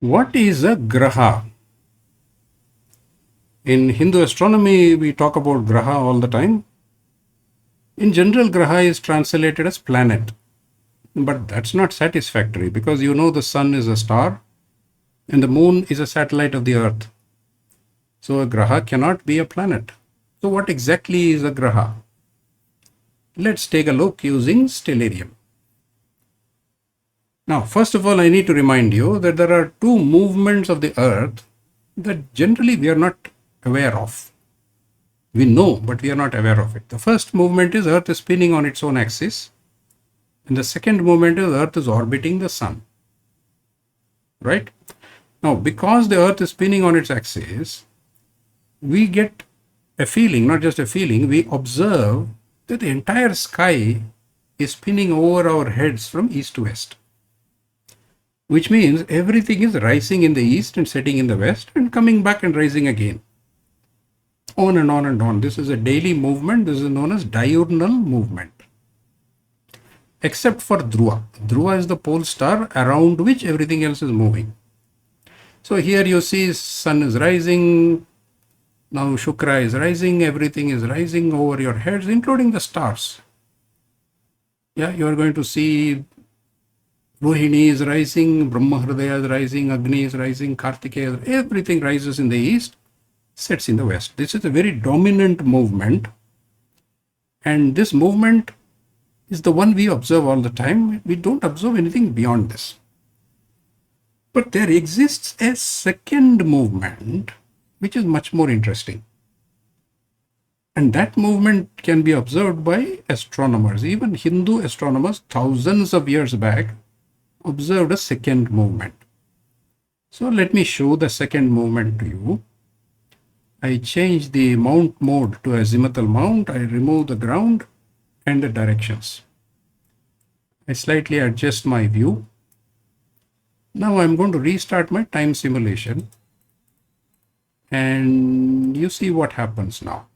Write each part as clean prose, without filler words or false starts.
What is a graha? In Hindu astronomy, we talk about graha all the time. In general, graha is translated as planet, but that's not satisfactory because you know the sun is a star and the moon is a satellite of the earth. So a graha cannot be a planet. So what exactly is a graha? Let's take a look using stellarium. Now, first of all, I need to remind you that there are two movements of the earth that generally we are not aware of. We know, but we are not aware of it. The first movement is earth is spinning on its own axis, and the second movement is earth is orbiting the sun. Right? Now, because the earth is spinning on its axis, we get a feeling, not just a feeling, we observe that the entire sky is spinning over our heads from east to west, which means everything is rising in the east and setting in the west and coming back and rising again. On and on and on. This is a daily movement. This is known as diurnal movement. Except for Dhruva. Dhruva is the pole star around which everything else is moving. So here you see sun is rising. Now Shukra is rising. Everything is rising over your heads, including the stars. Yeah, you are going to see Rohini is rising, Brahmahridaya is rising, Agni is rising, Kartikeya, everything rises in the east, sets in the west. This is a very dominant movement, and this movement is the one we observe all the time. We don't observe anything beyond this. But there exists a second movement which is much more interesting. And that movement can be observed by astronomers. Even Hindu astronomers thousands of years back observed a second movement. So let me show the second movement to you. I change the mount mode to azimuthal mount. I remove the ground and the directions. I slightly adjust my view. Now I'm going to restart my time simulation. And you see what happens now.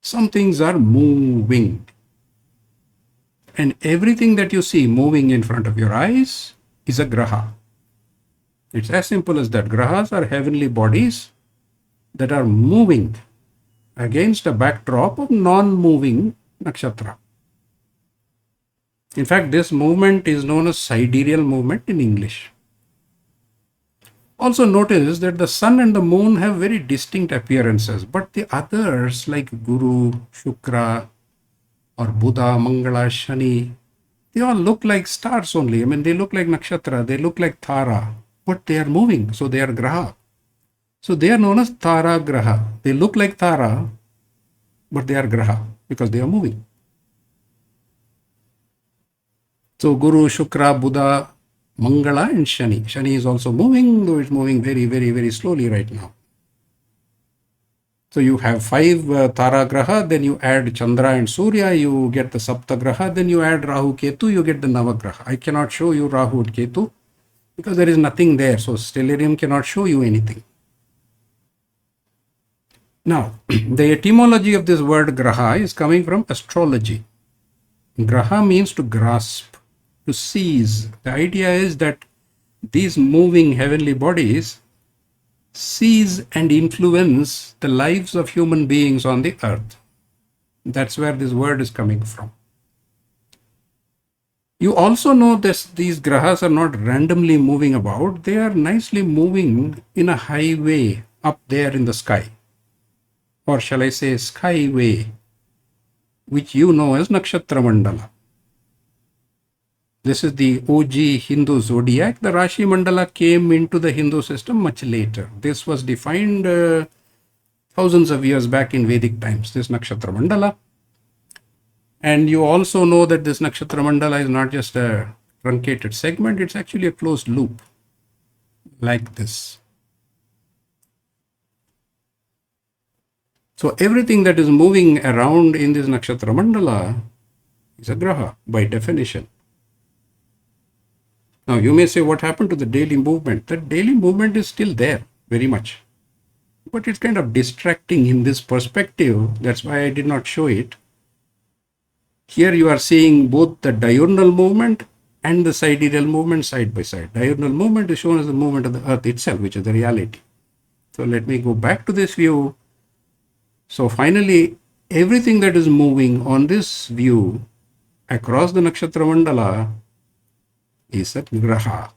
Some things are moving. And everything that you see moving in front of your eyes is a graha. It's as simple as that. Grahas are heavenly bodies that are moving against a backdrop of non-moving nakshatra. In fact, this movement is known as sidereal movement in English. Also notice that the sun and the moon have very distinct appearances, but the others like Guru, Shukra, or Buddha, Mangala, Shani, they all look like stars only. I mean, they look like nakshatra, they look like tārā, but they are moving, so they are graha. So they are known as Tārāgraha. They look like tārā, but they are graha because they are moving. So Guru, Shukra, Buddha, Mangala and Shani. Shani is also moving, though it's moving very, very, very slowly right now. So you have 5 Tārāgraha, then you add Chandra and Surya, you get the Saptagraha, then you add Rahu, Ketu, you get the Navagraha. I cannot show you Rahu and Ketu because there is nothing there. So stellarium cannot show you anything. Now, the etymology of this word Graha is coming from astrology. Graha means to grasp, to seize. The idea is that these moving heavenly bodies seize and influence the lives of human beings on the earth. That's where this word is coming from. You also know that these grahas are not randomly moving about. They are nicely moving in a highway up there in the sky. Or shall I say skyway, which you know as Nakshatra Mandala. This is the OG Hindu zodiac. The Rashi Mandala came into the Hindu system much later. This was defined thousands of years back in Vedic times, this Nakshatra Mandala. And you also know that this Nakshatra Mandala is not just a truncated segment, it's actually a closed loop, like this. So everything that is moving around in this Nakshatra Mandala is a graha by definition. Now you may say, what happened to the daily movement? The daily movement is still there, very much. But it's kind of distracting in this perspective. That's why I did not show it. Here you are seeing both the diurnal movement and the sidereal movement side by side. Diurnal movement is shown as the movement of the earth itself, which is the reality. So let me go back to this view. So finally, everything that is moving on this view across the nakshatra mandala is a graha.